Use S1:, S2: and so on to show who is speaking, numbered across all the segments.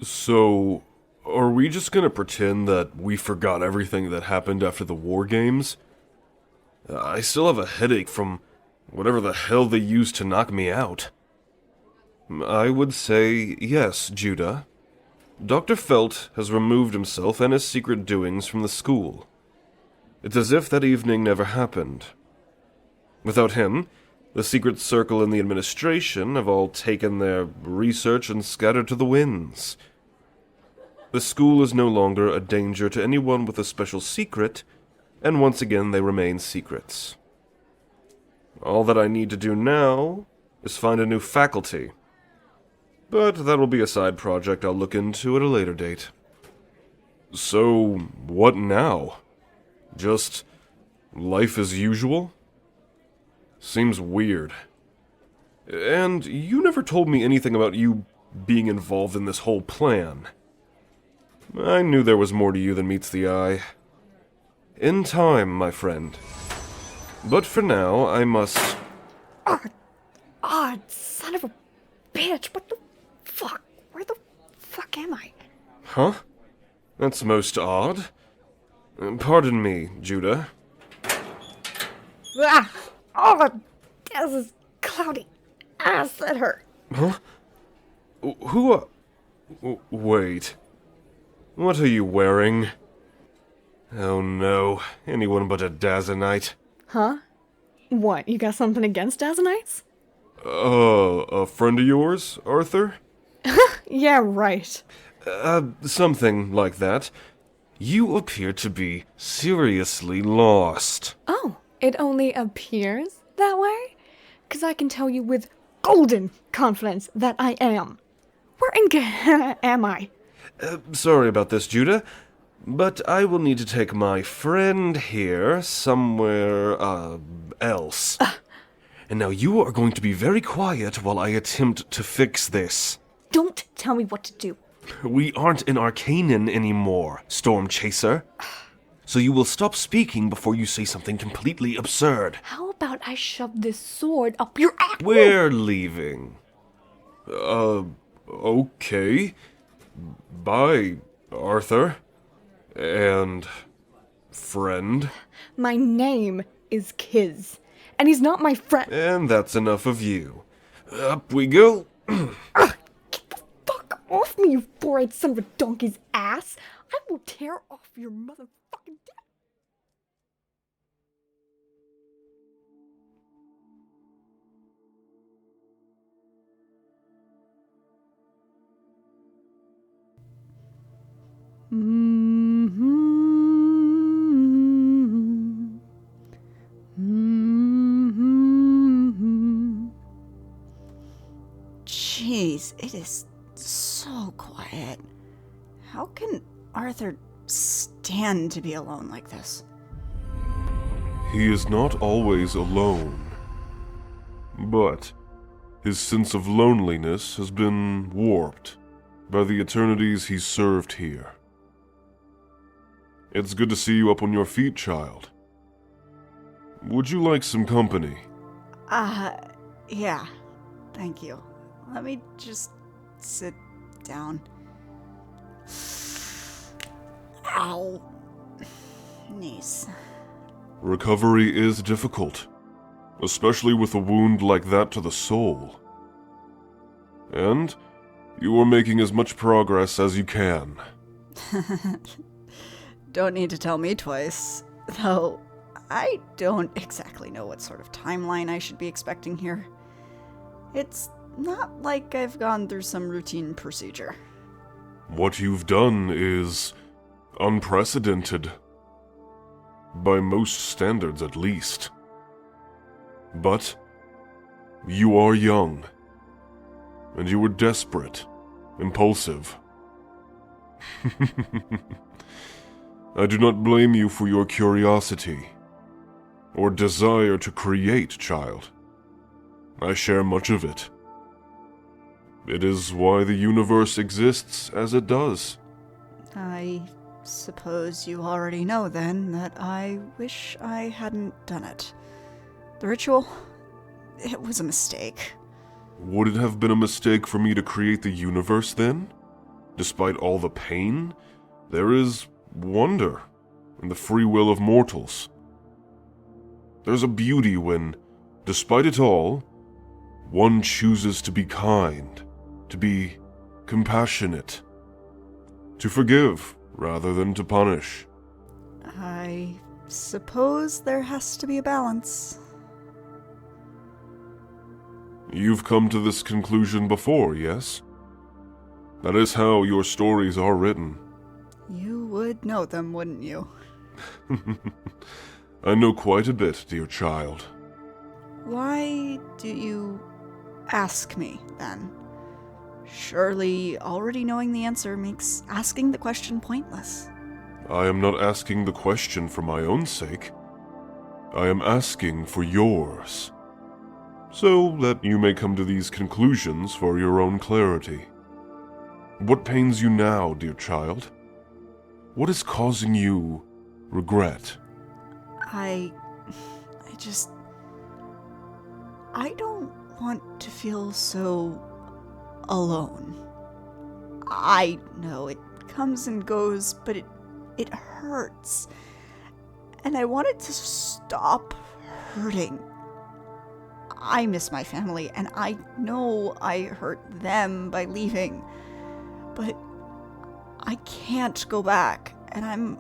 S1: So, are we just gonna pretend that we forgot everything that happened after the war games? I still have a headache from whatever the hell they used to knock me out. I would say yes, Judah. Dr. Felt has removed himself and his secret doings from the school. It's as if that evening never happened. Without him, the secret circle and the administration have all taken their research and scattered to the winds. The school is no longer a danger to anyone with a special secret, and once again they remain secrets. All that I need to do now is find a new faculty. But that'll be a side project I'll look into at a later date. So, what now? Just life as usual? Seems weird. And you never told me anything about you being involved in this whole plan. I knew there was more to you than meets the eye. In time, my friend. But for now, I must...
S2: Son of a bitch, what the fuck? Where the fuck am I?
S1: Huh? That's most odd. Pardon me, Judah.
S2: Ah! Oh, this is cloudy ass that hurt.
S1: Huh? Who wait. What are you wearing? Oh no, anyone but a Dazonite.
S2: Huh? What, you got something against Dazonites?
S1: A friend of yours, Arthur?
S2: Yeah, right.
S1: Something like that. You appear to be seriously lost.
S2: Oh, it only appears that way? 'Cause I can tell you with golden confidence that I am. Where in Gehenna am I?
S1: Sorry about this, Judah, but I will need to take my friend here somewhere, else. And now you are going to be very quiet while I attempt to fix this.
S2: Don't tell me what to do.
S1: We aren't in Arcanum anymore, Storm Chaser. So you will stop speaking before you say something completely absurd.
S2: How about I shove this sword up your ass?
S1: We're leaving. Okay. Bye, Arthur. And... friend.
S2: My name is Kiz, and he's not my friend.
S1: And that's enough of you. Up we go.
S2: Get the fuck off me, you four-eyed son of a donkey's ass! I will tear off your motherfucking dick.
S3: Jeez, it is so quiet. How can Arthur stand to be alone like this?
S1: He is not always alone. But his sense of loneliness has been warped by the eternities he's served here. It's good to see you up on your feet, child. Would you like some company?
S3: Yeah. Thank you. Let me just sit down. Ow. Knees.
S1: Recovery is difficult, especially with a wound like that to the soul. And you are making as much progress as you can.
S3: Don't need to tell me twice. Though, I don't exactly know what sort of timeline I should be expecting here. It's not like I've gone through some routine procedure.
S1: What you've done is unprecedented. By most standards, at least. But you are young. And you were desperate, impulsive. I do not blame you for your curiosity, or desire to create, child. I share much of it. It is why the universe exists as it does.
S3: I suppose you already know, then, that I wish I hadn't done it. The ritual? It was a mistake.
S1: Would it have been a mistake for me to create the universe, then? despite all the pain, there is wonder in the free will of mortals. There's a beauty when, despite it all, one chooses to be kind, to be compassionate, to forgive rather than to punish.
S3: I suppose there has to be a balance.
S1: You've come to this conclusion before, yes? That is how your stories are written.
S3: You would know them, wouldn't you?
S1: I know quite a bit, dear child.
S3: Why do you ask me, then? Surely already knowing the answer makes asking the question pointless.
S1: I am not asking the question for my own sake. I am asking for yours, so that you may come to these conclusions for your own clarity. What pains you now, dear child? What is causing you regret?
S3: I don't want to feel so alone. I know it comes and goes, but it hurts. And I want it to stop hurting. I miss my family, and I know I hurt them by leaving. But I can't go back, and I'm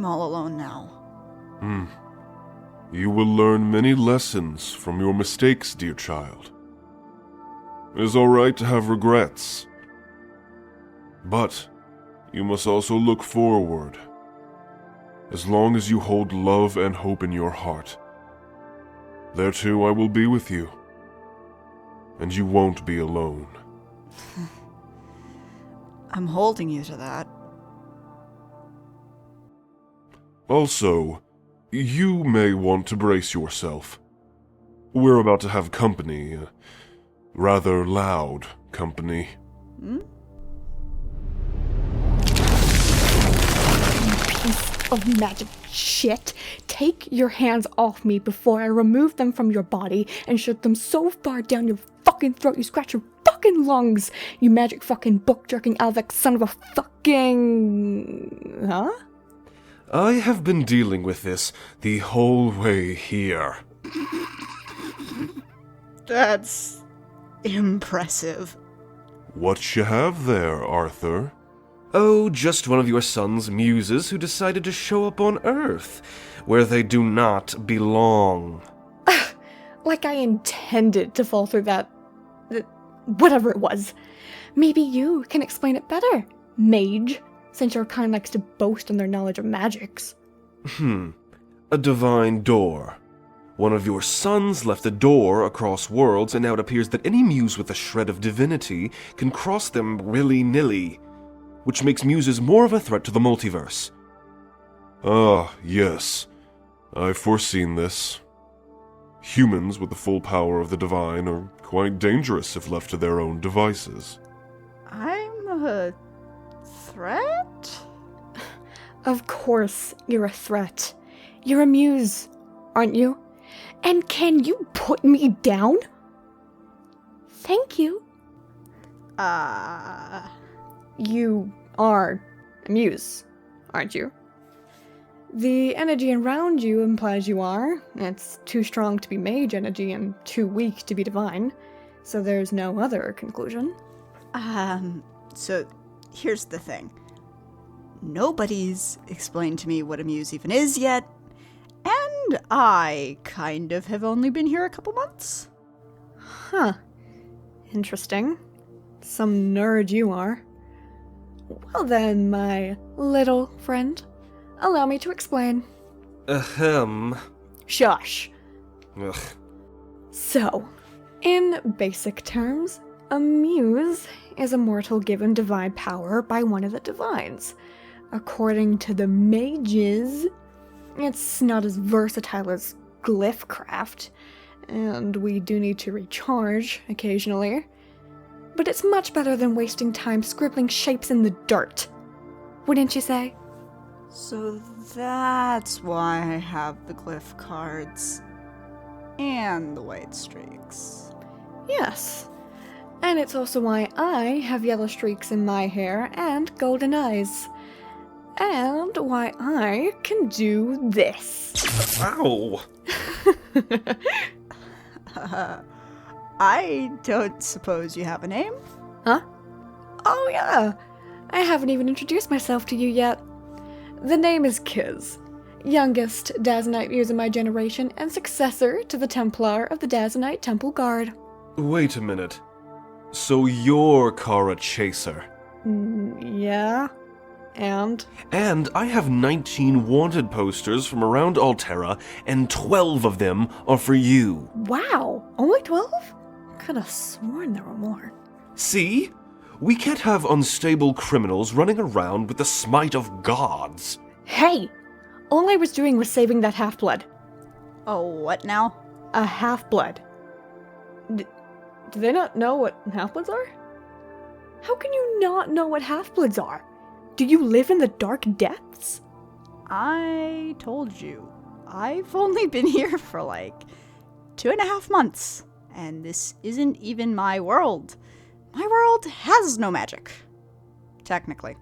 S3: all alone now.
S1: You will learn many lessons from your mistakes, dear child. It is all right to have regrets. But you must also look forward. As long as you hold love and hope in your heart, there too I will be with you. And you won't be alone.
S3: I'm holding you to that.
S1: Also, you may want to brace yourself. We're about to have company. Rather loud company.
S2: Piece of magic shit. Take your hands off me before I remove them from your body and shove them so far down your fucking throat you scratch your fucking lungs, you magic fucking book-jerking Alvec son of a fucking... Huh?
S1: I have been dealing with this the whole way here.
S3: That's impressive.
S1: What you have there, Arthur?
S4: Oh, just one of your son's muses who decided to show up on Earth, where they do not belong.
S2: Like I intended to fall through that... whatever it was. Maybe you can explain it better, mage, since your kind likes to boast on their knowledge of magics.
S4: A divine door. One of your sons left a door across worlds, and now it appears that any muse with a shred of divinity can cross them willy-nilly, which makes muses more of a threat to the multiverse.
S1: Ah, yes. I've foreseen this. Humans with the full power of the divine are quite dangerous if left to their own devices.
S3: I'm a threat?
S2: Of course you're a threat. You're a muse, aren't you? And can you put me down? Thank you. You are a muse, aren't you? The energy around you implies you are. It's too strong to be mage energy and too weak to be divine. So there's no other conclusion.
S3: So here's the thing. Nobody's explained to me what a muse even is yet, and I kind of have only been here a couple months.
S2: Huh. Interesting. Some nerd you are. Well then, my little friend, allow me to explain.
S4: Ahem.
S2: Shush.
S4: Ugh.
S2: So, in basic terms, a muse is a mortal given divine power by one of the divines. According to the mages, it's not as versatile as glyphcraft, and we do need to recharge occasionally. But it's much better than wasting time scribbling shapes in the dirt. Wouldn't you say?
S3: So that's why I have the glyph cards. And the white streaks.
S2: Yes. And it's also why I have yellow streaks in my hair and golden eyes. And why I can do this.
S1: Ow!
S3: I don't suppose you have a name?
S2: Huh? Oh yeah, I haven't even introduced myself to you yet. The name is Kiz, youngest Dazzonite muse in my generation and successor to the Templar of the Dazzonite Temple Guard.
S1: Wait a minute. So you're Kara Chaser.
S2: Yeah? And?
S1: And I have 19 wanted posters from around Altera, and 12 of them are for you.
S2: Wow, only 12? Could have sworn there were more.
S1: See? We can't have unstable criminals running around with the smite of gods.
S2: Hey! All I was doing was saving that half-blood.
S3: Oh, what now?
S2: A half-blood. Do they not know what half-bloods are? How can you not know what half-bloods are? Do you live in the dark depths?
S3: I told you. I've only been here for like 2.5 months, and this isn't even my world. My world has no magic. Technically.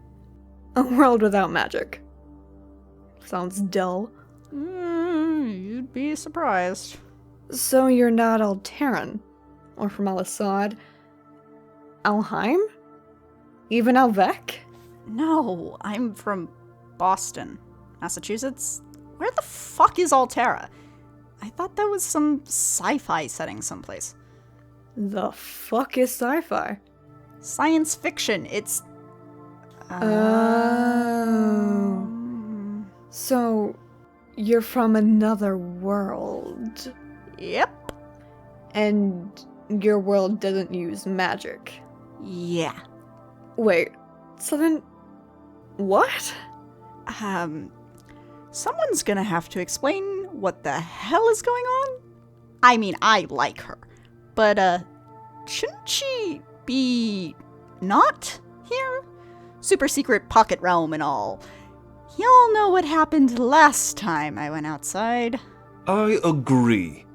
S2: A world without magic. Sounds dull.
S3: You'd be surprised.
S2: So you're not Alteran? Or from Al-Assad? Alheim? Even Alvec?
S3: No, I'm from Boston, Massachusetts. Where the fuck is Altera? I thought that was some sci-fi setting someplace.
S2: The fuck is sci-fi?
S3: Science fiction. It's...
S2: Oh. So, you're from another world.
S3: Yep.
S2: And your world doesn't use magic.
S3: Yeah.
S2: Wait, so then... what?
S3: Someone's gonna have to explain what the hell is going on? I mean, I like her. But, shouldn't she be not here? Super secret pocket realm and all. Y'all know what happened last time I went outside.
S1: I agree.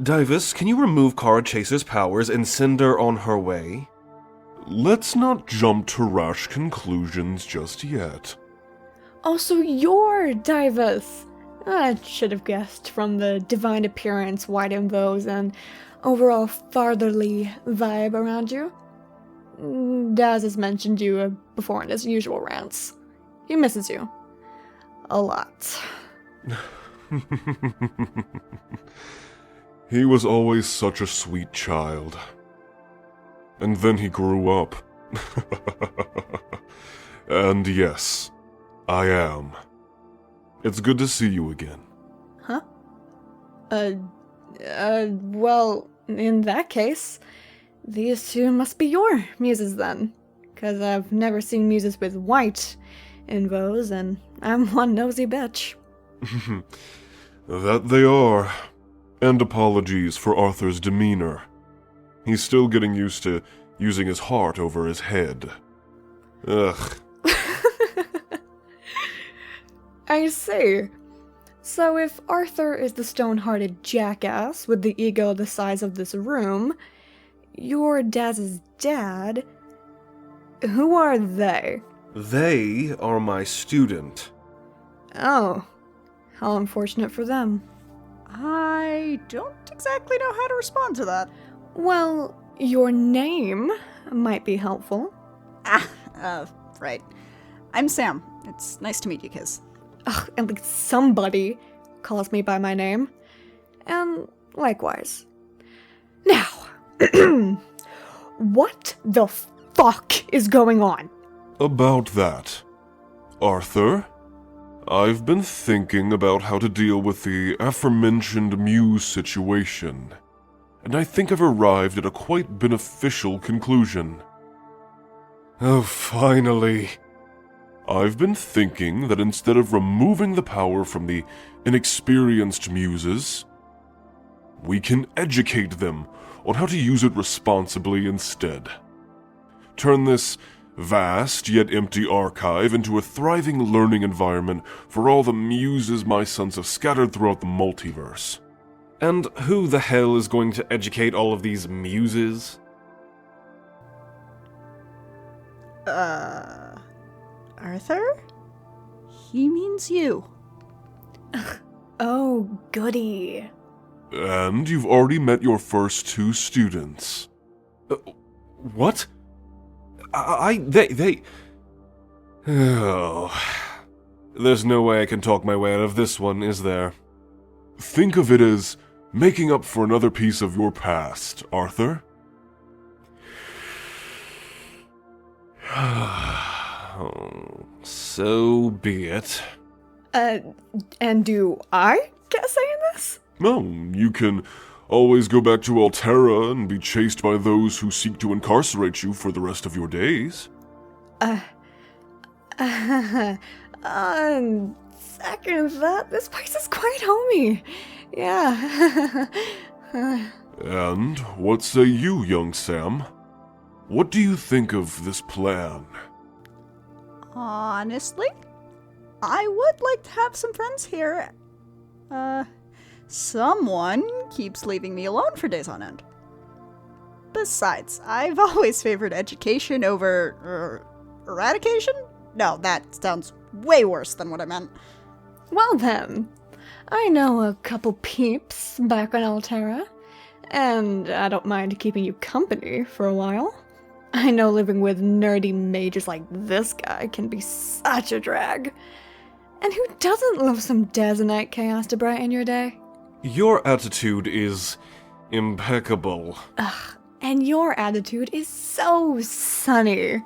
S1: Divus, can you remove Kara Chaser's powers and send her on her way?
S4: Let's not jump to rash conclusions just yet.
S2: Also, you're Divus. I should have guessed from the divine appearance, white invos, and overall fatherly vibe around you. Daz has mentioned you before in his usual rants. He misses you. A lot.
S4: He was always such a sweet child. And then he grew up. And yes, I am. It's good to see you again.
S2: Huh? Well, in that case, these two must be your muses then. 'Cause I've never seen muses with white invos, and I'm one nosy bitch.
S4: That they are. And apologies for Arthur's demeanor. He's still getting used to using his heart over his head. Ugh.
S2: I see. So if Arthur is the stone-hearted jackass with the ego the size of this room, you're Daz's dad, who are they?
S1: They are my student.
S2: Oh, how unfortunate for them.
S3: I don't exactly know how to respond to that.
S2: Well, your name might be helpful.
S3: Right. I'm Sam. It's nice to meet you, Kiz.
S2: Ugh, at least somebody calls me by my name. And likewise. Now, what the fuck is going on?
S4: About that, Arthur, I've been thinking about how to deal with the aforementioned muse situation, and I think I've arrived at a quite beneficial conclusion.
S1: Oh, finally.
S4: I've been thinking that instead of removing the power from the inexperienced muses, we can educate them on how to use it responsibly instead. Turn this vast yet empty archive into a thriving learning environment for all the muses my sons have scattered throughout the multiverse.
S1: And who the hell is going to educate all of these muses?
S3: Arthur? He means you.
S2: Oh, goody.
S1: And you've already met your first 2 students. What? They... Oh... There's no way I can talk my way out of this one, is there? Think of it as making up for another piece of your past, Arthur. So be it.
S2: And do I get a say in this?
S1: Well, you can always go back to Altera and be chased by those who seek to incarcerate you for the rest of your days.
S2: Second that, this place is quite homey. Yeah.
S1: And what say you, young Sam? What do you think of this plan?
S3: Honestly, I would like to have some friends here. Someone keeps leaving me alone for days on end. Besides, I've always favored education over, eradication? No, that sounds way worse than what I meant.
S2: Well then, I know a couple peeps back on Altera, and I don't mind keeping you company for a while. I know living with nerdy mages like this guy can be such a drag. And who doesn't love some Desonite chaos to brighten your day?
S1: Your attitude is impeccable.
S2: And your attitude is so sunny.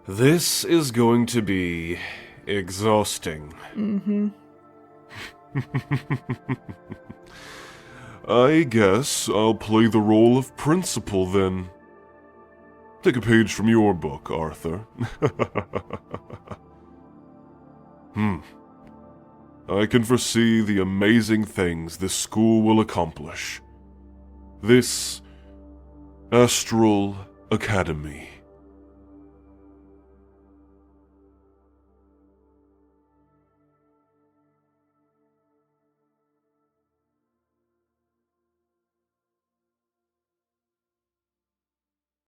S1: This is going to be exhausting.
S2: Mm-hmm.
S1: I guess I'll play the role of principal then. Take a page from your book, Arthur. I can foresee the amazing things this school will accomplish. This Astral Academy.